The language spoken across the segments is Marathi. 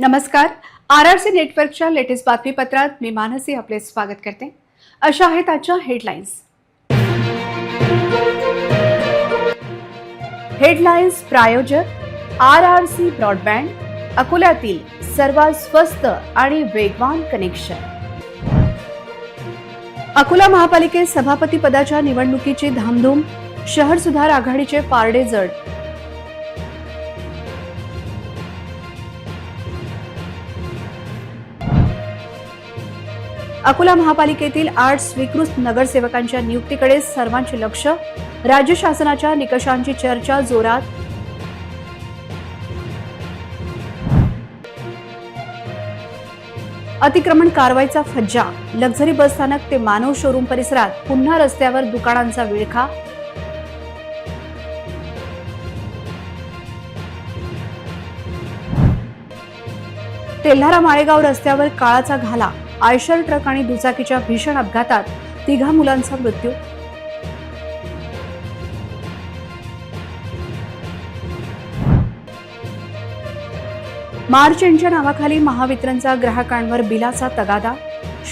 नमस्कार. RRC नेटवर्कच्या लेटेस्ट बातमीपत्रात मी मानसी आपले स्वागत करते. अशा आहेत आजच्या हेडलाईन्स. हेडलाईन्स प्रायोजक RRC ब्रॉडबँड, अकोल्यातील सर्वात स्वस्त आणि वेगवान कनेक्शन. अकोला महापालिकेत सभापती पदाच्या निवडणुकीची धामधूम, शहर सुधार आघाडीचे पारडे जड. अकोला महापालिकेतील 8 स्वीकृत नगरसेवकांच्या नियुक्तीकडे सर्वांचे लक्ष, राज्य शासनाच्या निकषांची चर्चा जोरात. अतिक्रमण कारवाईचा फज्जा, लक्झरी बस स्थानक ते मानव शोरूम परिसरात पुन्हा रस्त्यावर दुकानांचा विळखा. तेल्हारा माळेगाव रस्त्यावर काळाचा घाला, आयशर ट्रक आणि दुचाकीच्या भीषण अपघातात 3 मुलांचा मृत्यू. मार्च एंडच्या नावाखाली महावितरणचा ग्राहकांवर बिलाचा तगादा,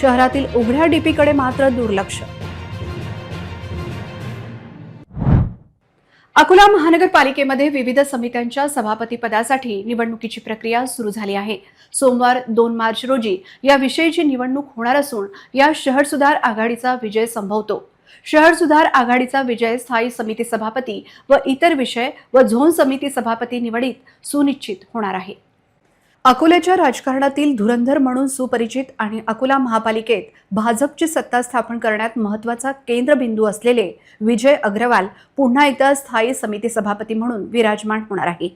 शहरातील उघड्या डीपीकडे मात्र दुर्लक्ष. अकोला महानगरपालिकेमध्ये विविध समित्यांच्या सभापती पदासाठी निवडणुकीची प्रक्रिया सुरू झाली आहे. सोमवार 2 मार्च रोजी या विषयीची निवडणूक होणार असून या शहर सुधार आघाडीचा विजय संभवतो. शहर सुधार आघाडीचा विजय स्थायी समिती सभापती व इतर विषय व झोन समिती सभापती निवडीत सुनिश्चित होणार आहे. अकोल्याच्या राजकारणातील धुरंधर म्हणून सुपरिचित आणि अकोला महापालिकेत भाजपची सत्ता स्थापन करण्यात महत्त्वाचा केंद्रबिंदू असलेले विजय अग्रवाल पुन्हा एकदा स्थायी समिती सभापती म्हणून विराजमान होणार आहे.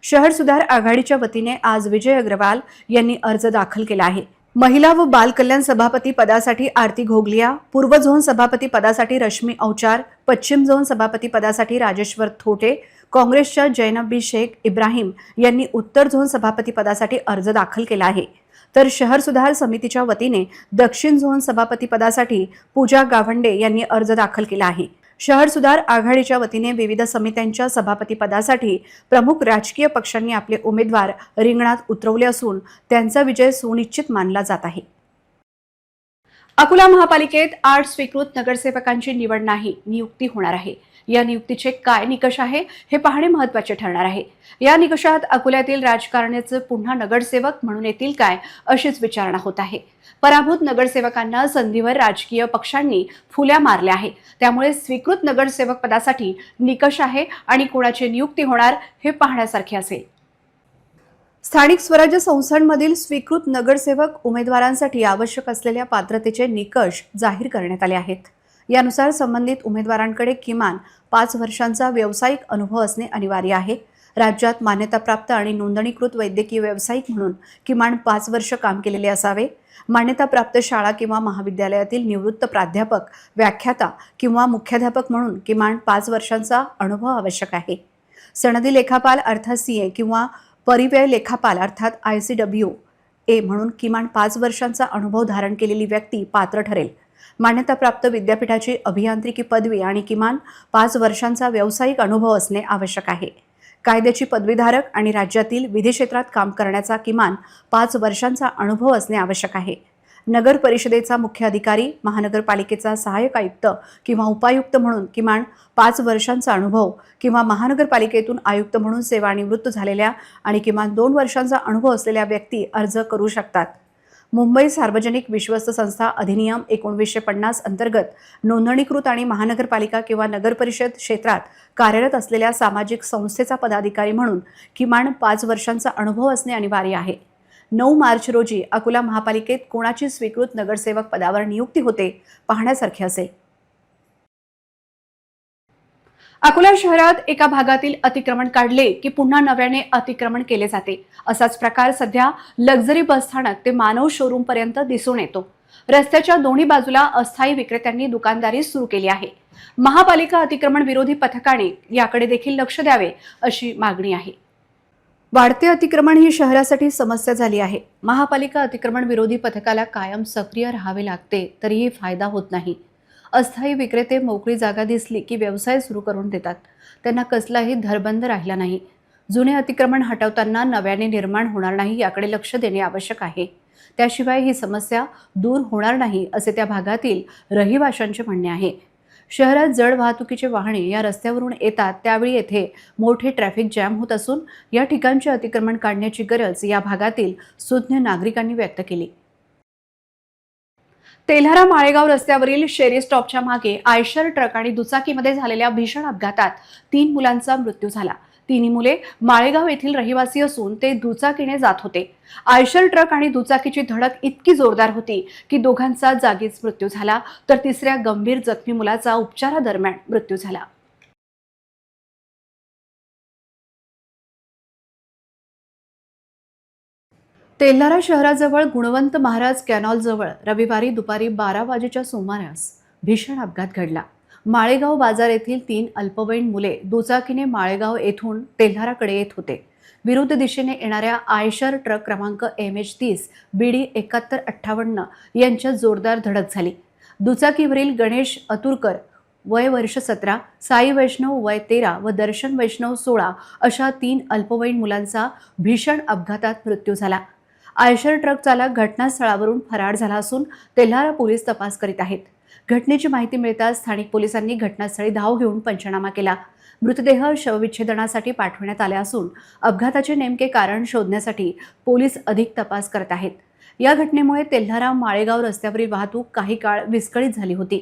शहर सुधार आघाडीच्या वतीने आज विजय अग्रवाल यांनी अर्ज दाखल केला आहे. महिला व बाल कल्याण सभापती पदासाठी आरती घोगलिया, पूर्व झोन सभापती पदासाठी रश्मी औचार, पश्चिम झोन सभापती पदासाठी राजेश्वर थोटे, काँग्रेसच्या जैनबी शेख इब्राहिम यांनी उत्तर झोन सभापती पदासाठी अर्ज दाखल केला आहे. तर शहर सुधार समितीच्या वतीने दक्षिण झोन सभापती पदासाठी पूजा गावंडे यांनी अर्ज दाखल केला आहे. शहर सुधार आघाडीच्या वतीने विविध समित्यांच्या सभापती पदासाठी प्रमुख राजकीय पक्षांनी आपले उमेदवार रिंगणात उतरवले असून त्यांचा विजय सुनिश्चित मानला जात आहे. अकोला महापालिकेत 8 स्वीकृत नगरसेवकांची निवड नाही, नियुक्ती होणार आहे. या नियुक्तीचे काय निकष आहे हे पाहणे महत्त्वाचे ठरणार आहे. या निकषात अकोल्यातील राजकारणाचे पुन्हा नगरसेवक म्हणून येतील काय अशीच विचारणा होत आहे. पराभूत नगरसेवकांना संधीवर राजकीय पक्षांनी फुल्या मारल्या आहे. त्यामुळे स्वीकृत नगरसेवक पदासाठी निकष आहे आणि कोणाची नियुक्ती होणार हे पाहण्यासारखे असेल. स्थानिक स्वराज्य संस्थांमधील स्वीकृत नगरसेवक उमेदवारांसाठी आवश्यक असलेल्या पात्रतेचे निकष जाहीर करण्यात आले आहेत. यानुसार संबंधित उमेदवारांकडे किमान 5 वर्षांचा व्यावसायिक अनुभव असणे अनिवार्य आहे. राज्यात मान्यताप्राप्त आणि नोंदणीकृत वैद्यकीय व्यावसायिक म्हणून किमान 5 वर्ष काम केलेले असावे. मान्यताप्राप्त शाळा किंवा महाविद्यालयातील निवृत्त प्राध्यापक, व्याख्याता किंवा मुख्याध्यापक म्हणून किमान 5 वर्षांचा अनुभव आवश्यक आहे. सनदी लेखापाल अर्थात CA किंवा परिव्यय लेखापाल अर्थात ICWA म्हणून किमान 5 वर्षांचा अनुभव धारण केलेली व्यक्ती पात्र ठरेल. मान्यताप्राप्त विद्यापीठाची अभियांत्रिकी पदवी आणि किमान 5 वर्षांचा व्यावसायिक अनुभव असणे आवश्यक आहे. कायद्याची पदवीधारक आणि राज्यातील विधी क्षेत्रात काम करण्याचा किमान 5 वर्षांचा अनुभव असणे आवश्यक आहे. नगर परिषदेचा मुख्य अधिकारी, महानगरपालिकेचा सहाय्यक आयुक्त किंवा उपायुक्त म्हणून किमान 5 वर्षांचा अनुभव किंवा महानगरपालिकेतून आयुक्त म्हणून सेवानिवृत्त झालेल्या आणि किमान 2 वर्षांचा अनुभव असलेल्या व्यक्ती अर्ज करू शकतात. मुंबई सार्वजनिक विश्वस्त संस्था अधिनियम 1950 अंतर्गत नोंदणीकृत आणि महानगरपालिका किंवा नगरपरिषद क्षेत्रात कार्यरत असलेल्या सामाजिक संस्थेचा पदाधिकारी म्हणून किमान 5 वर्षांचा अनुभव असणे अनिवार्य आहे. 9 मार्च रोजी अकोला महापालिकेत कोणाची स्वीकृत नगरसेवक पदावर नियुक्ती होते पाहण्यासारखे असेल. अकोला शहरात एका भागातील अतिक्रमण काढले की पुन्हा नव्याने अतिक्रमण केले जाते. असाच प्रकार सध्या लक्झरी बस स्थानक ते मानव शोरूम पर्यंत दिसून येतो. रस्त्याच्या दोन्ही बाजूला अस्थायी विक्रेत्यांनी दुकानदारी सुरू केली आहे. महापालिका अतिक्रमण विरोधी पथकाने याकडे देखील लक्ष द्यावे अशी मागणी आहे. वाढते अतिक्रमण ही शहरासाठी समस्या झाली आहे. महापालिका अतिक्रमण विरोधी पथकाला कायम सक्रिय राहावे लागते, तरीही फायदा होत नाही. अस्थायी विक्रेते मोकळी जागा दिसली की व्यवसाय सुरू करून देतात. त्यांना कसलाही धरबंध राहिला नाही. जुने अतिक्रमण हटवताना नव्याने निर्माण होणार नाही याकडे लक्ष देणे आवश्यक आहे. त्याशिवाय ही समस्या दूर होणार नाही असे त्या भागातील रहिवाशांचे म्हणणे आहे. शहरात जड वाहतुकीचे वाहने या रस्त्यावरून येतात त्यावेळी येथे मोठे ट्रॅफिक जॅम होत असून या ठिकाणचे अतिक्रमण काढण्याची गरज या भागातील सुज्ञ नागरिकांनी व्यक्त केली. तेल्हारा माळेगाव रस्त्यावरील शेरी स्टॉपच्या मागे आयशर ट्रक आणि दुचाकीमध्ये झालेल्या भीषण अपघातात 3 मुलांचा मृत्यू झाला. तिन्ही मुले माळेगाव येथील रहिवासी असून ते दुचाकीने जात होते. आयशर ट्रक आणि दुचाकीची धडक इतकी जोरदार होती की दोघांचा जागीच मृत्यू झाला, तर तिसऱ्या गंभीर जखमी मुलाचा उपचारादरम्यान मृत्यू झाला. तेल्हारा शहराजवळ गुणवंत महाराज कॅनॉलजवळ रविवारी दुपारी 12 वाजेच्या सुमारास भीषण अपघात घडला. माळेगाव बाजार येथील 3 अल्पवयीन मुले दुचाकीने माळेगाव येथून तेल्हाराकडे येत होते. विरुद्ध दिशेने येणाऱ्या आयशर ट्रक क्रमांक MH30 BD 7158 यांच्यात जोरदार धडक झाली. दुचाकीवरील गणेश अतुरकर वय वर्ष 17, साई वैष्णव वय 13 व दर्शन वैष्णव 16 अशा 3 अल्पवयीन मुलांचा भीषण अपघातात मृत्यू झाला. आयशर ट्रक चालक घटनास्थळावरून फरार झाला असून तेल्हारा पोलीस तपास करीत आहेत. घटनेची माहिती मिळताच स्थानिक पोलिसांनी घटनास्थळी धाव घेऊन पंचनामा केला. मृतदेह शवविच्छेदनासाठी पाठवण्यात आले असून अपघाताचे नेमके कारण शोधण्यासाठी पोलीस अधिक तपास करत आहेत. या घटनेमुळे तेल्हारा माळेगाव रस्त्यावरील वाहतूक काही काळ विस्कळीत झाली होती.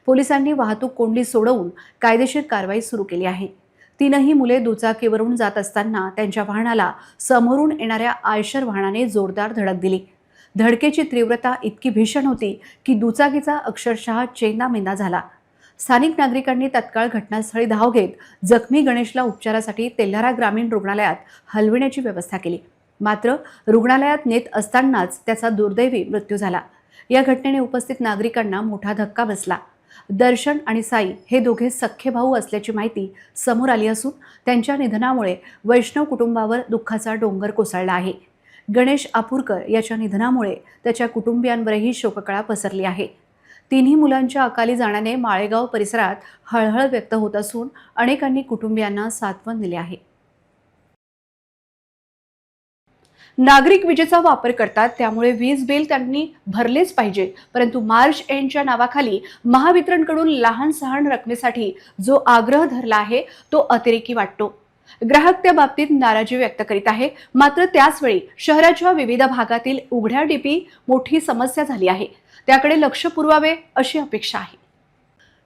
पोलिसांनी वाहतूक कोंडी सोडवून कायदेशीर कारवाई सुरू केली आहे. तीनही मुले दुचाकीवरून जात असताना त्यांच्या वाहनाला समोरून येणाऱ्या आयशर वाहनाने जोरदार धडक दिली. धडकेची तीव्रता इतकी भीषण होती की दुचाकीचा अक्षरशः चेंदामेंदा झाला. स्थानिक नागरिकांनी तत्काळ घटनास्थळी धाव घेत जखमी गणेशला उपचारासाठी तेल्हारा ग्रामीण रुग्णालयात हलविण्याची व्यवस्था केली. मात्र रुग्णालयात नेत असतानाच त्याचा दुर्दैवी मृत्यू झाला. या घटनेने उपस्थित नागरिकांना मोठा धक्का बसला. दर्शन आणि साई हे दोघे सख्खे भाऊ असल्याची माहिती समोर आली असून त्यांच्या निधनामुळे वैष्णव कुटुंबावर दुःखाचा डोंगर कोसळला आहे. गणेश आपुरकर याच्या निधनामुळे त्याच्या कुटुंबियांवरही शोककळा पसरली आहे. तिन्ही मुलांच्या अकाली जाण्याने माळेगाव परिसरात हळहळ व्यक्त होत असून अनेकांनी कुटुंबियांना सांत्वन दिले आहे. नागरिक विजेचा वापर करतात त्यामुळे वीज बिल त्यांनी भरलेच पाहिजे, परंतु मार्च एंडच्या नावाखाली महावितरणकडून लहान सहान रकमेसाठी जो आग्रह धरला आहे तो अतिरेकी वाटतो. ग्राहक त्या बाबतीत नाराजी व्यक्त करीत आहे. मात्र त्याचवेळी शहराच्या विविध भागातील उघड्या डीपी मोठी समस्या झाली आहे, त्याकडे लक्ष पुरवावे अशी अपेक्षा आहे.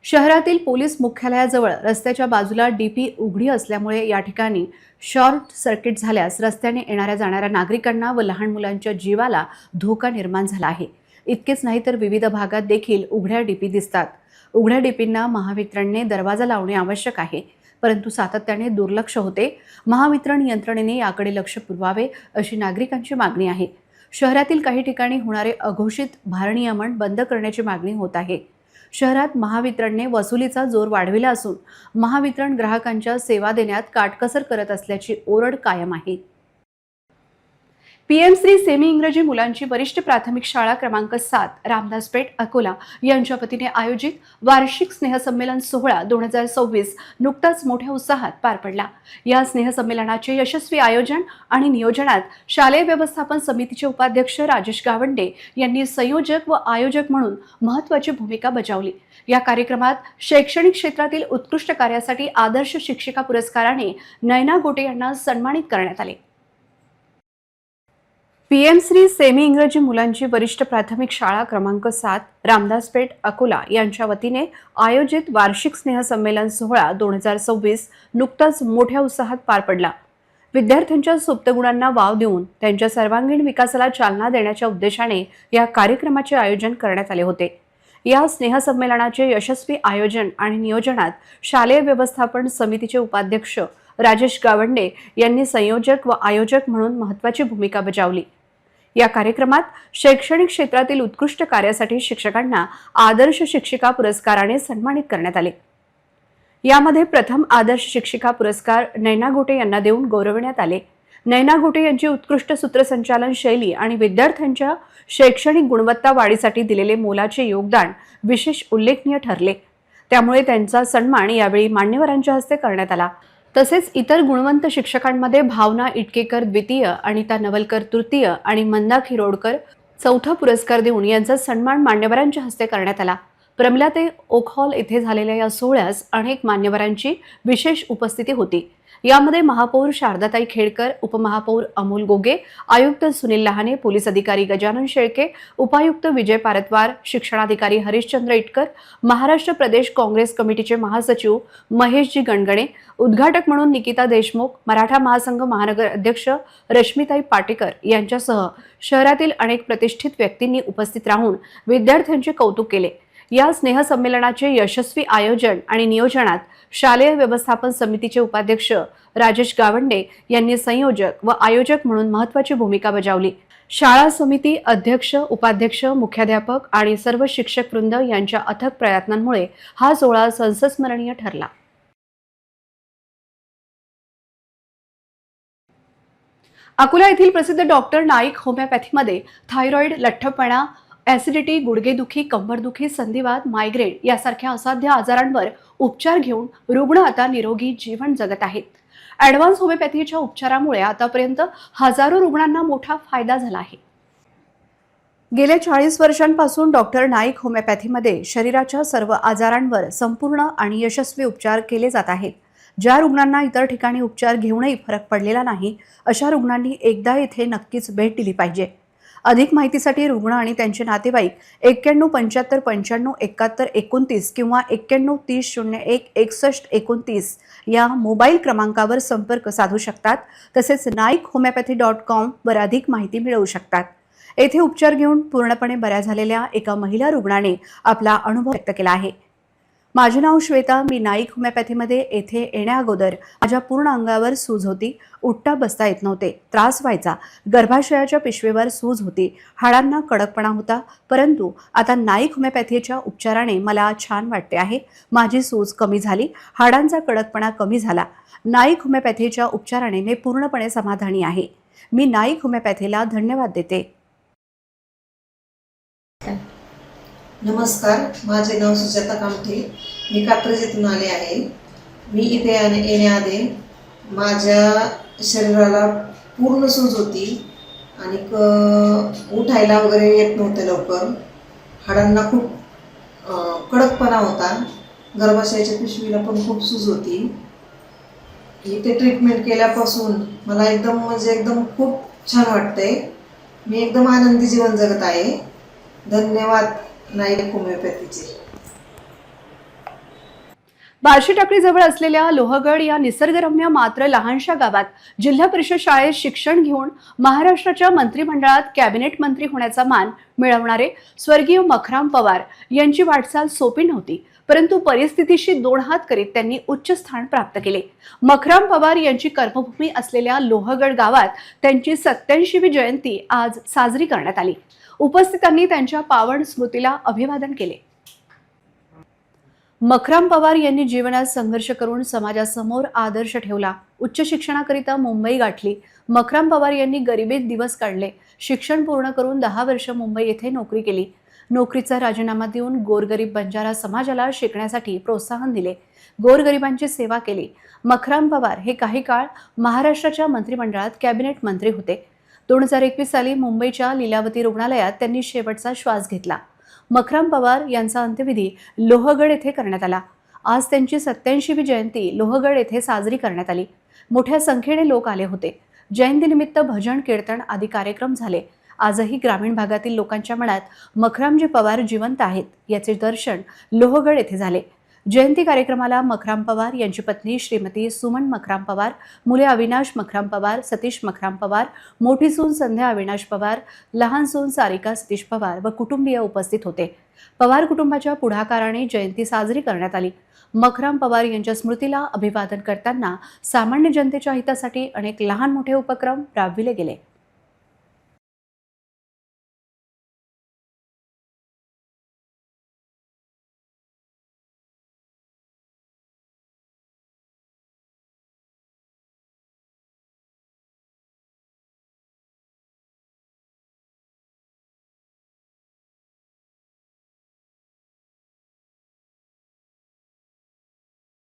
शहरातील पोलीस मुख्यालयाजवळ रस्त्याच्या बाजूला डीपी उघडी असल्यामुळे या ठिकाणी शॉर्ट सर्किट झाल्यास रस्त्याने येणाऱ्या जाणाऱ्या नागरिकांना व लहान मुलांच्या जीवाला धोका निर्माण झाला आहे. इतकेच नाही तर विविध भागात देखील उघड्या डीपी दिसतात. उघड्या डीपींना महावितरणने दरवाजा लावणे आवश्यक आहे, परंतु सातत्याने दुर्लक्ष होते. महावितरण यंत्रणेने याकडे लक्ष पुरवावे अशी नागरिकांची मागणी आहे. शहरातील काही ठिकाणी होणारे अघोषित भारनियमन बंद करण्याची मागणी होत आहे. शहरात महावितरणने वसुलीचा जोर वाढविला असून महावितरण ग्राहकांच्या सेवा देण्यात काटकसर करत असल्याची ओरड कायम आहे. PM श्री सेमी इंग्रजी मुलांची वरिष्ठ प्राथमिक शाळा क्रमांक 7 रामदासपेठ अकोला यांच्या वतीने आयोजित वार्षिक स्नेहसंमेलन सोहळा 2026 नुकताच मोठ्या उत्साहात पार पडला. या स्नेहसंमेलनाचे यशस्वी आयोजन आणि नियोजनात शालेय व्यवस्थापन समितीचे उपाध्यक्ष राजेश गावंडे यांनी संयोजक व आयोजक म्हणून महत्त्वाची भूमिका बजावली. या कार्यक्रमात शैक्षणिक क्षेत्रातील उत्कृष्ट कार्यासाठी आदर्श शिक्षिका पुरस्काराने नयना गोटे यांना सन्मानित करण्यात आले. PM श्री सेमी इंग्रजी मुलांची वरिष्ठ प्राथमिक शाळा क्रमांक 7 रामदासपेठ अकोला यांच्या वतीने आयोजित वार्षिक स्नेहसंमेलन सोहळा 2026 नुकताच मोठ्या उत्साहात पार पडला. विद्यार्थ्यांच्या सुप्त गुणांना वाव देऊन त्यांच्या सर्वांगीण विकासाला चालना देण्याच्या उद्देशाने या कार्यक्रमाचे आयोजन करण्यात आले होते. या स्नेहसंमेलनाचे यशस्वी आयोजन आणि नियोजनात शालेय व्यवस्थापन समितीचे उपाध्यक्ष राजेश गावंडे यांनी संयोजक व आयोजक म्हणून महत्त्वाची भूमिका बजावली. या कार्यक्रमात शैक्षणिक क्षेत्रातील उत्कृष्ट कार्यासाठी शिक्षकांना आदर्श शिक्षिका पुरस्काराने सन्मानित करण्यात आले. यामध्ये प्रथम आदर्श शिक्षिका पुरस्कार नयना गोटे यांना देऊन गौरविण्यात आले. नयना गोटे यांची उत्कृष्ट सूत्रसंचालन शैली आणि विद्यार्थ्यांच्या शैक्षणिक गुणवत्ता वाढीसाठी दिलेले मोलाचे योगदान विशेष उल्लेखनीय ठरले. त्यामुळे त्यांचा सन्मान यावेळी मान्यवरांच्या हस्ते करण्यात आला. तसेच इतर गुणवंत शिक्षकांमध्ये भावना इटकेकर द्वितीय, अनिता नवलकर तृतीय आणि मंदा खिरोडकर चौथा पुरस्कार देऊन यांचा सन्मान मान्यवरांच्या हस्ते करण्यात आला. प्रमिला ते ओक हॉल येथे झालेल्या या सोहळ्यास अनेक मान्यवरांची विशेष उपस्थिती होती. यामध्ये महापौर शारदाताई खेडकर, उपमहापौर अमोल गोगे, आयुक्त सुनील लहाने, पोलीस अधिकारी गजानन शेळके, उपायुक्त विजय पारतवार, शिक्षणाधिकारी हरिश्चंद्र इटकर, महाराष्ट्र प्रदेश काँग्रेस कमिटीचे महासचिव महेशजी गणगणे, उद्घाटक म्हणून निकिता देशमुख, मराठा महासंघ महानगर अध्यक्ष रश्मिताई पाटेकर यांच्यासह शहरातील अनेक प्रतिष्ठित व्यक्तींनी उपस्थित राहून विद्यार्थ्यांचे कौतुक केले. या स्नेहसंमेलनाचे यशस्वी आयोजन आणि नियोजनात शालेय व्यवस्थापन समितीचे उपाध्यक्ष राजेश गावंडे यांनी संयोजक व आयोजक म्हणून महत्त्वाची भूमिका बजावली. शाळा समिती अध्यक्ष, उपाध्यक्ष, मुख्याध्यापक आणि सर्व शिक्षक वृंद यांच्या अथक प्रयत्नांमुळे हा सोहळा संस्मरणीय ठरला. अकोला येथील प्रसिद्ध डॉक्टर नाईक होमिओपॅथीमध्ये थायरॉइड, लठ्ठपणा, ऍसिडिटी, गुडघेदुखी, कंबरदुखी, संधिवात, मायग्रेन यासारख्या असाध्य आजारांवर उपचार घेऊन रुग्ण आता निरोगी जीवन जगत आहेत. ॲडव्हान्स होमिओपॅथीच्या उपचारामुळे आतापर्यंत हजारो रुग्णांना मोठा फायदा झाला आहे. गेल्या 40 वर्षांपासून डॉक्टर नाईक होमिओपॅथीमध्ये शरीराच्या सर्व आजारांवर संपूर्ण आणि यशस्वी उपचार केले जात आहेत. ज्या रुग्णांना इतर ठिकाणी उपचार घेऊनही फरक पडलेला नाही, अशा रुग्णांनी एकदा इथे नक्कीच भेट दिली पाहिजे. अधिक माहितीसाठी रुग्ण आणि त्यांचे नातेवाईक 9175957129 किंवा 9130016129 या मोबाईल क्रमांकावर संपर्क साधू शकतात. तसेच naikhomeopathy.com वर अधिक माहिती मिळवू शकतात. येथे उपचार घेऊन पूर्णपणे बऱ्या झालेल्या एका महिला रुग्णाने आपला अनुभव व्यक्त केला आहे. माझे नाव श्वेता. मी नाईक होमिओपॅथीमध्ये येथे येण्याअगोदर माझ्या पूर्ण अंगावर सूज होती, उठता बसता येत नव्हते, त्रास व्हायचा, गर्भाशयाच्या पिशवीवर सूज होती, हाडांना कडकपणा होता. परंतु आता नाईक होमिओपॅथीच्या उपचाराने मला छान वाटते आहे. माझी सूज कमी झाली, हाडांचा कडकपणा कमी झाला. नाईक होमिओपॅथीच्या उपचाराने मी पूर्णपणे समाधानी आहे. मी नाईक होमिओपॅथीला धन्यवाद देते. नमस्कार, माझे नाव सुजाता कामठे. मी कात्रज येथून आले आहे. मी इथे येण्याआधी माझ्या शरीराला पूर्ण सूज होती आणि उठायला वगैरे येत नव्हतं लवकर. हाडांना खूप कडकपणा होता. गर्भाशयाच्या पिशवीला पण खूप सूज होती. इथे ट्रीटमेंट केल्यापासून मला एकदम खूप छान वाटतंय. मी एकदम आनंदी जीवन जगत आहे. धन्यवाद नाईक होमिओपॅथीचे. बार्शी टाकळीजवळ असलेल्या लोहगड या निसर्गरम्य मात्र लहानशा गावात जिल्हा परिषद शाळेत शिक्षण घेऊन महाराष्ट्राच्या मंत्रिमंडळात कॅबिनेट मंत्री होण्याचा मान मिळवणारे स्वर्गीय मखराम पवार यांची वाटचाल सोपी नव्हती. परंतु परिस्थितीशी दोन हात करीत त्यांनी उच्च स्थान प्राप्त केले. मखराम पवार यांची कर्मभूमी असलेल्या लोहगड गावात त्यांची 87वी जयंती आज साजरी करण्यात आली. उपस्थितांनी त्यांच्या पावन स्मृतीला अभिवादन केले. मखराम पवार यांनी जीवनात संघर्ष करून समाजासमोर आदर्श ठेवला. उच्च शिक्षणाकरिता मुंबई गाठली. मखराम पवार यांनी गरिबीत दिवस काढले. शिक्षण पूर्ण करून 10 वर्ष मुंबई येथे नोकरी केली. नोकरीचा राजीनामा देऊन गोरगरीब बंजारा समाजाला शिकण्यासाठी प्रोत्साहन दिले. गोरगरिबांची सेवा केली. मखराम पवार हे काही काळ महाराष्ट्राच्या मंत्रिमंडळात कॅबिनेट मंत्री होते. 2021 साली मुंबईच्या लीलावती रुग्णालयात त्यांनी शेवटचा श्वास घेतला. मखराम पवार यांचा अंत्यविधी लोहगड येथे करण्यात आला. आज त्यांची 87वी जयंती लोहगड येथे साजरी करण्यात आली. मोठ्या संख्येने लोक आले होते. जयंतीनिमित्त भजन, कीर्तन आदी कार्यक्रम झाले. आजही ग्रामीण भागातील लोकांच्या मनात मखरामजी पवार जिवंत आहेत याचे दर्शन लोहगड येथे झाले. जयंती कार्यक्रमाला मखराम पवार यांची पत्नी श्रीमती सुमन मखराम पवार, मुले अविनाश मखराम पवार, सतीश मखराम पवार, मोठी सून संध्या अविनाश पवार, लहान सून सारिका सतीश पवार व कुटुंबीय उपस्थित होते. पवार कुटुंबाच्या पुढाकाराने जयंती साजरी करण्यात आली. मखराम पवार यांच्या स्मृतीला अभिवादन करताना सामान्य जनतेच्या हितासाठी अनेक लहान मोठे उपक्रम राबविले गेले.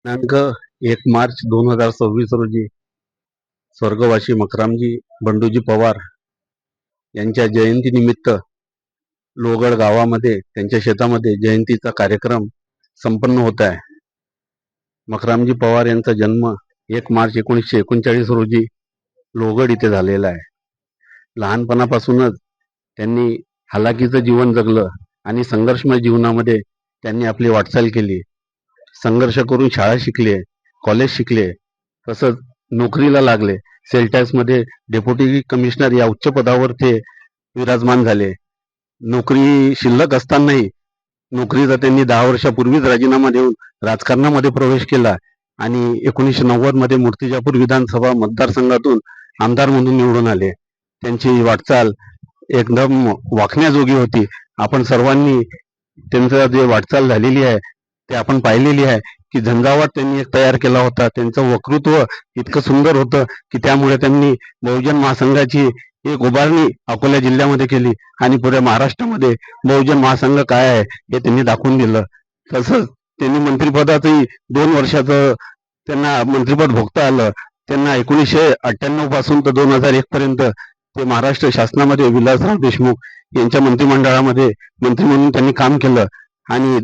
दिनांक 1 मार्च 2026 रोजी स्वर्गवासी मकरामजी बंडूजी पवार यांच्या जयंतीनिमित्त लोहगड गावामध्ये त्यांच्या शेतामध्ये जयंतीचा कार्यक्रम संपन्न होत आहे. मकरामजी पवार यांचा जन्म 1 मार्च 1939 रोजी लोहगड इथे झालेला आहे. लहानपणापासूनच त्यांनी हालाकीचं जीवन जगलं आणि संघर्षमय जीवनामध्ये त्यांनी आपली वाटचाल केली. संघर्ष करून शाळा शिकले, कॉलेज शिकले, तसंच नोकरीला लागले. सेल टॅक्समध्ये डेप्युटी कमिशनर या उच्च पदावर ते विराजमान झाले. नोकरी शिल्लक असतानाही नोकरीचा त्यांनी 10 वर्षापूर्वीच राजीनामा देऊन राजकारणामध्ये प्रवेश केला आणि 1990 मध्ये मूर्तिजापूर विधानसभा मतदारसंघातून आमदार म्हणून निवडून आले. त्यांची वाटचाल एकदम वाखण्याजोगी होती. आपण सर्वांनी त्यांचं जे वाटचाल झालेली आहे ते आपण पाहिलेली आहे की झंझावात त्यांनी एक तयार केला होता. त्यांचं वक्तृत्व इतकं सुंदर होतं की त्यामुळे त्यांनी बहुजन महासंघाची एक उभारणी अकोला जिल्ह्यामध्ये केली आणि पुऱ्या महाराष्ट्रामध्ये बहुजन महासंघ काय आहे हे त्यांनी दाखवून दिलं. तसंच त्यांनी मंत्रिपदाचंही 2 वर्षाचं त्यांना मंत्रिपद भोगता आलं. त्यांना 1998 पासून तर 2001 पर्यंत ते महाराष्ट्र शासनामध्ये विलासराव देशमुख यांच्या मंत्रिमंडळामध्ये मंत्री म्हणून त्यांनी काम केलं आणि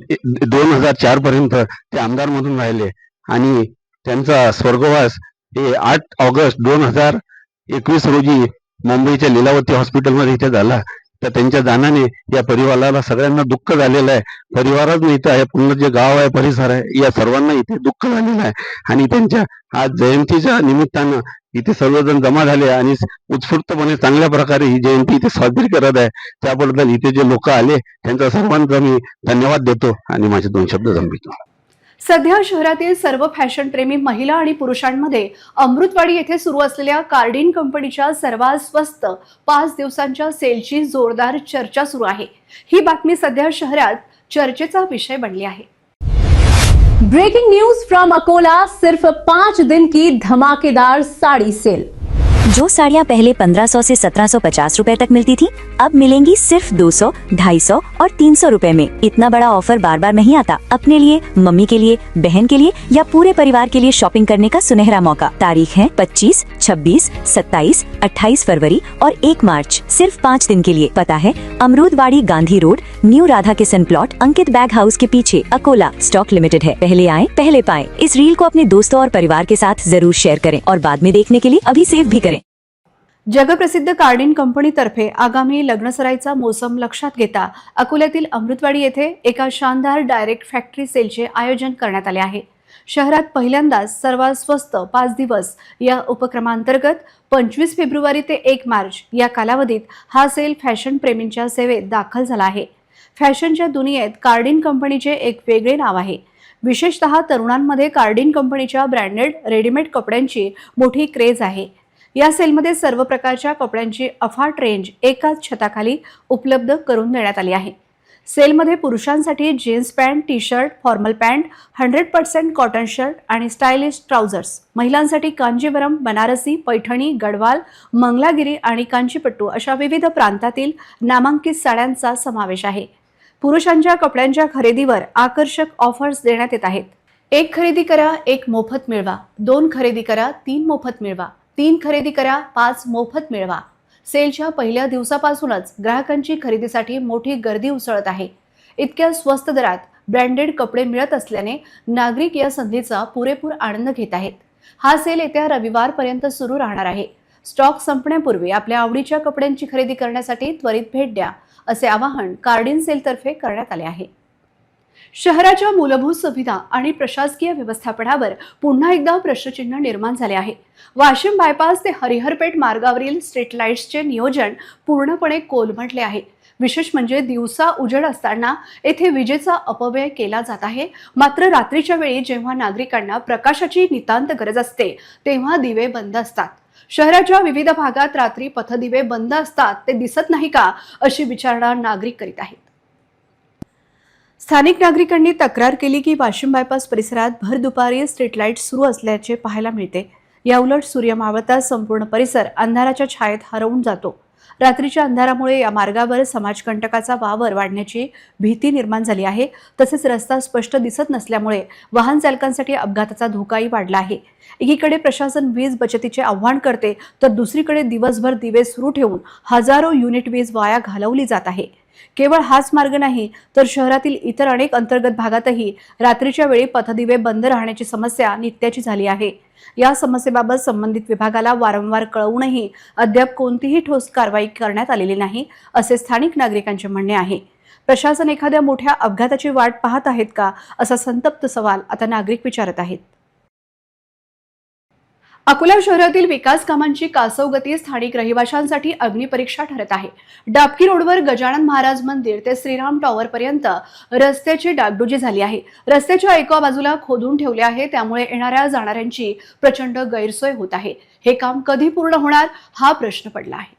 2004 पर्यंत ते आमदार म्हणून राहिले आणि त्यांचा स्वर्गवास हे 8 ऑगस्ट 2021 रोजी मुंबईच्या लीलावती हॉस्पिटलमध्ये इथे झाला. तर त्यांच्या जाण्याने या परिवाराला सगळ्यांना दुःख झालेलं आहे. परिवारच नाही तर पूर्ण जे गाव आहे, परिसर आहे, या सर्वांना इथे दुःख झालेलं आहे आणि त्यांच्या आज जयंतीच्या निमित्तानं इथे सर्वजण जमा झाले आणि उत्स्फूर्तपणे चांगल्या प्रकारे ही जयंती इथे साजरी करत आहे. त्याबद्दल इथे जे लोक आले त्यांचा सर्वांचा मी धन्यवाद देतो आणि माझे 2 शब्द संपवितो. सध्या शहरातील सर्व फॅशन प्रेमी महिला आणि पुरुषांमध्ये अमृतवाडी येथे सुरू असलेल्या कार्डिन कंपनीच्या सर्वात स्वस्त 5 दिवसांच्या सेलची जोरदार चर्चा सुरू आहे. ही बातमी सध्या शहरात चर्चेचा विषय बनली आहे. ब्रेकिंग न्यूज फ्रॉम अकोला, सिर्फ 5 दिन की धमाकेदार साड़ी सेल। जो साड़ियाँ पहले 1500 से 1750 रुपए तक मिलती थी, अब मिलेंगी सिर्फ 200, 250 और 300 रुपए में। इतना बड़ा ऑफर बार बार नहीं आता। अपने लिए, मम्मी के लिए, बहन के लिए या पूरे परिवार के लिए शॉपिंग करने का सुनहरा मौका। तारीख है 25, 26, 27, 28 फरवरी और 1 मार्च, सिर्फ 5 दिन के लिए। पता है Amrudwadi, Gandhi road, new Radha Kishan plot, Ankit bag house के पीछे, अकोला। स्टॉक लिमिटेड है, पहले आए पहले पाएं। इस रील को अपने दोस्तों और परिवार के साथ जरूर शेयर करें और बाद में देखने के लिए अभी सेव भी करें। जगप्रसिद्ध कार्डिन कंपनीतर्फे आगामी लग्नसराईचा मोसम लक्षात घेता अकोल्यातील अमृतवाडी येथे एका शानदार डायरेक्ट फॅक्टरी सेलचे आयोजन करण्यात आले आहे. शहरात पहिल्यांदाच सर्वात स्वस्त 5 दिवस या उपक्रमांतर्गत 25 फेब्रुवारी ते 1 मार्च या कालावधीत हा सेल फॅशन प्रेमींच्या सेवेत दाखल झाला आहे. फॅशनच्या दुनियेत कार्डिन कंपनीचे एक वेगळे नाव आहे. विशेषतः तरुणांमध्ये कार्डिन कंपनीच्या ब्रँडेड रेडीमेड कपड्यांची मोठी क्रेज आहे. या सेलमध्ये सर्व प्रकारच्या कपड्यांची अफाट रेंज एकाच छताखाली उपलब्ध करून देण्यात आली आहे. सेलमध्ये पुरुषांसाठी jeans pant, T shirt, formal pant, 100% cotton shirt आणि स्टायलिश ट्राउझर्स, महिलांसाठी कांजीवरम, बनारसी, पैठणी, गडवाल, मंगलागिरी आणि कांचीपट्टू अशा विविध प्रांतातील नामांकित साड्यांचा समावेश आहे. पुरुषांच्या कपड्यांच्या खरेदीवर आकर्षक ऑफर्स देण्यात येत आहेत. 1 खरेदी करा 1 मोफत मिळवा, 2 खरेदी करा 3 मोफत मिळवा, 3 खरेदी करा 5 मोफत मिळवा. सेलच्या पहिल्या दिवसापासूनच ग्राहकांची खरेदीसाठी मोठी गर्दी उसळत आहे. इतक्या स्वस्त दरात ब्रँडेड कपडे मिळत असल्याने नागरिक या संधीचा पुरेपूर आनंद घेत आहेत. हा सेल येत्या रविवारपर्यंत सुरू राहणार आहे. स्टॉक संपण्यापूर्वी आपल्या आवडीच्या कपड्यांची खरेदी करण्यासाठी त्वरित भेट द्या, असे आवाहन कार्डिन सेलतर्फे करण्यात आले आहे. शहराच्या मूलभूत सुविधा आणि प्रशासकीय व्यवस्थापनावर पुन्हा एकदा प्रश्नचिन्ह निर्माण झाले आहे. वाशिम बायपास ते हरिहरपेठ मार्गावरील स्ट्रीट लाईट्सचे नियोजन पूर्णपणे कोलमडले आहे. विशेष म्हणजे दिवसा उजेड असताना येथे विजेचा अपव्यय केला जात आहे. मात्र रात्रीच्या वेळी जेव्हा नागरिकांना प्रकाशाची नितांत गरज असते तेव्हा दिवे बंद असतात. शहराच्या विविध भागात रात्री पथदिवे बंद असतात, ते दिसत नाही का, अशी विचारणा नागरिक करीत आहेत. स्थानिक नागरिकांनी तक्रार केली की वाशिम बायपास परिसरात भर दुपारी स्ट्रीट लाईट सुरू असल्याचे पाहायला मिळते. याउलट सूर्य मावळताच संपूर्ण परिसर अंधाराच्या छायेत हरवून जातो. रात्रीच्या अंधारामुळे या मार्गावर समाजकंटकाचा वावर वाढण्याची भीती निर्माण झाली आहे. तसेच रस्ता स्पष्ट दिसत नसल्यामुळे वाहन चालकांसाठी अपघाताचा धोकाही वाढला आहे. एकीकडे प्रशासन वीज बचतीचे आव्हान करते, तर दुसरीकडे दिवसभर दिवे सुरू ठेवून हजारो युनिट वीज वाया घालवली जात आहे. केवळ हाच मार्ग नाही, तर शहरातील इतर अनेक अंतर्गत भागातही रात्रीच्या वेळी पथदिवे बंद राहण्याची समस्या नित्याची झाली आहे. या समस्येबाबत संबंधित विभागाला वारंवार कळवूनही अद्याप कोणतीही ठोस कारवाई करण्यात आलेली नाही, असे स्थानिक नागरिकांचे म्हणणे आहे. प्रशासन एखाद्या मोठ्या अपघाताची वाट पाहत आहेत का, असा संतप्त सवाल आता नागरिक विचारत आहेत. अकोला शहरातील विकास कामांची कासव गती स्थानिक रहिवाशांसाठी अग्निपरीक्षा ठरत आहे. डाबकी रोडवर गजानन महाराज मंदिर ते श्रीराम टॉवर पर्यंत रस्त्याची डागडुजी झाली आहे. रस्त्याच्या एका बाजूला खोदून ठेवले आहे, त्यामुळे येणाऱ्या जाणाऱ्यांची प्रचंड गैरसोय होत आहे. हे काम कधी पूर्ण होणार हा प्रश्न पडला आहे.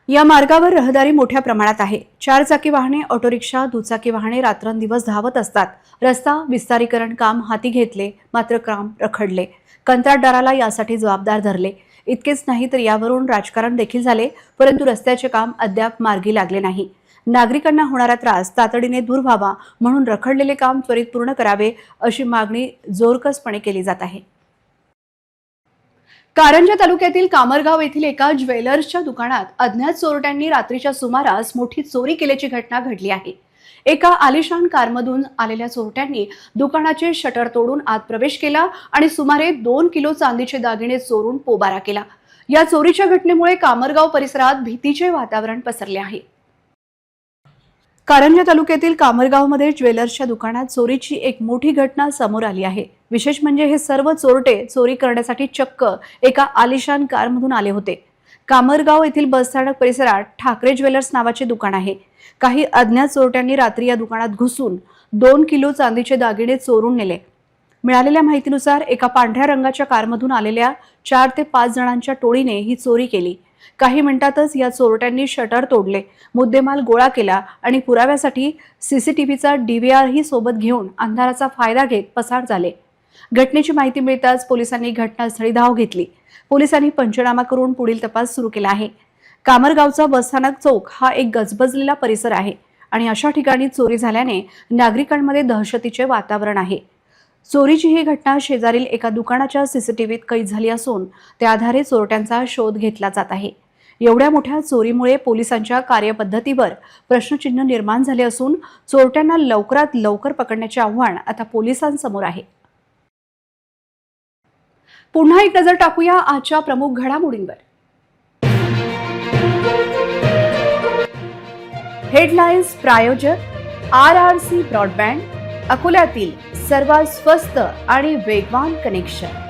या मार्गावर रहदारी मोठ्या प्रमाणात आहे. 4 चाकी वाहने, ऑटो रिक्षा, दुचाकी वाहने रात्रंदिवस धावत असतात. रस्ता विस्तारीकरण काम हाती घेतले, मात्र काम रखडले. कंत्राटदाराला यासाठी जबाबदार धरले. इतकेच नाही तर यावरून राजकारण देखील झाले, परंतु रस्त्याचे काम अद्याप मार्गी लागले नाही. नागरिकांना होणारा त्रास तातडीने दूर व्हावा म्हणून रखडलेले काम त्वरित पूर्ण करावे, अशी मागणी जोरकसपणे केली जात आहे. कारंजा तालुक्यातील कामरगाव येथील एका ज्वेलर्सच्या दुकानात अज्ञात चोरट्यांनी रात्रीच्या सुमारास मोठी चोरी केल्याची घटना घडली आहे. एका आलिशान कारमधून आलेल्या चोरट्यांनी दुकानाचे शटर तोडून आत प्रवेश केला आणि सुमारे 2 किलो चांदीचे दागिने चोरून पोबारा केला. या चोरीच्या घटनेमुळे कामरगाव परिसरात भीतीचे वातावरण पसरले आहे. कारंजा तालुक्यातील कामरगावमध्ये ज्वेलर्सच्या दुकानात चोरीची एक मोठी घटना समोर आली आहे. विशेष म्हणजे हे सर्व चोरटे चोरी करण्यासाठी चक्क एका आलिशान कारमधून आले होते. कामरगाव येथील बसस्थानक परिसरात ठाकरे ज्वेलर्स नावाचे दुकान आहे. काही अज्ञात चोरट्यांनी रात्री या दुकानात घुसून 2 किलो चांदीचे दागिने चोरून नेले. मिळालेल्या माहितीनुसार एका पांढऱ्या रंगाच्या कारमधून आलेल्या 4 ते 5 जणांच्या टोळीने ही चोरी केली. काही मिनिटातच या चोरट्यांनी शटर तोडले, मुद्देमाल गोळा केला आणि पुराव्यासाठी सीसीटीव्हीचा DVR ही सोबत घेऊन अंधाराचा फायदा घेत पसार झाले. घटनेची माहिती मिळताच पोलिसांनी घटनास्थळी धाव घेतली. पोलिसांनी पंचनामा करून पुढील तपास सुरू केला आहे. कामरगावचा बसस्थानक चौक हा एक गजबजलेला परिसर आहे आणि अशा ठिकाणी चोरी झाल्याने नागरिकांमध्ये दहशतीचे वातावरण आहे. चोरीची ही घटना शेजारील एका दुकानाच्या सीसीटीव्हीत कैद झाली असून त्या आधारे चोरट्यांचा शोध घेतला जात आहे. एवढ्या मोठ्या चोरीमुळे पोलिसांच्या कार्यपद्धतीवर प्रश्नचिन्ह निर्माण झाले असून चोरट्यांना लवकरात लवकर पकडण्याचे आव्हान आता पोलिसांसमोर आहे. पुन्हा एक नजर टाकूया आजच्या प्रमुख घडामोडींवर. हेडलाईन्स प्रायोजक RRC ब्रॉडबँड, अकोल्यातील सर्वात स्वस्त आणि वेगवान कनेक्शन.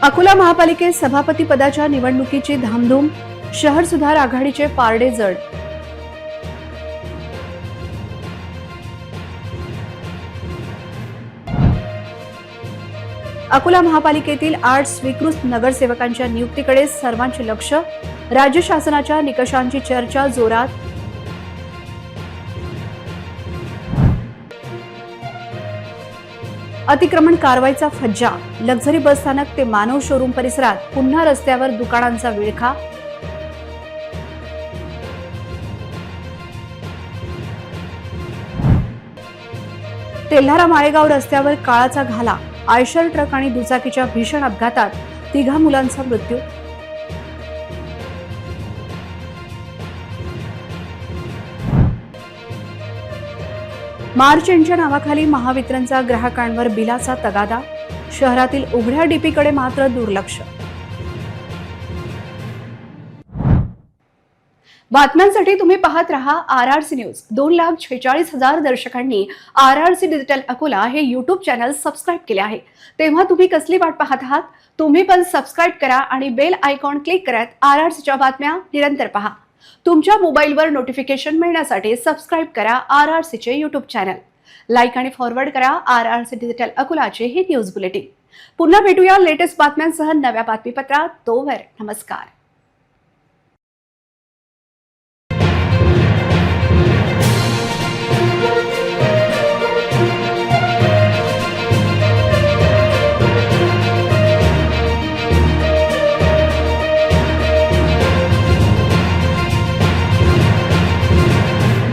अकोला महापालिकेत सभापती पदाच्या निवडणुकीची धामधूम, शहर सुधार आघाडीचे पारडे जड. अकोला महापालिकेतील 8 स्वीकृत नगरसेवकांच्या नियुक्तीकडे सर्वांचे लक्ष. राज्य शासनाच्या निकषांची चर्चा जोरात. अतिक्रमण कारवाईचा फज्जा, लक्झरी बसस्थानक ते मानव शोरूम परिसरात पुन्हा रस्त्यावर दुकानांचा विळखा. तेल्हारा माळेगाव रस्त्यावर काळाचा घाला, आयशर ट्रक आणि दुचाकीच्या भीषण अपघातात 3 मुलांचा मृत्यू. मार्च एंडच्या नावाखाली महावितरणचा ग्राहकांवर बिलाचा तगादा, शहरातील उघड्या डीपीकडे मात्र दुर्लक्ष. बातम्यांसाठी तुम्ही पाहत रहा RRC news. 2,46,000 दर्शकांनी RRC digital Akola हे YouTube चॅनल सबस्क्राईब केले आहे. तेव्हा तुम्ही कसली वाट पाहत आहात? तुम्ही पण सबस्क्राईब करा आणि बेल आयकॉन क्लिक करत RRCच्या बातम्या निरंतर पहा. तुमच्या मोबाईलवर नोटिफिकेशन मिळण्यासाठी सबस्क्राईब करा RRCचे YouTube चॅनल. लाईक आणि फॉरवर्ड करा RRC डिजिटल अकोलाचे हे न्यूज बुलेटिन. पुन्हा भेटूया लेटेस्ट बातम्यांसह नव्या बातमीपत्रात. तोवर नमस्कार.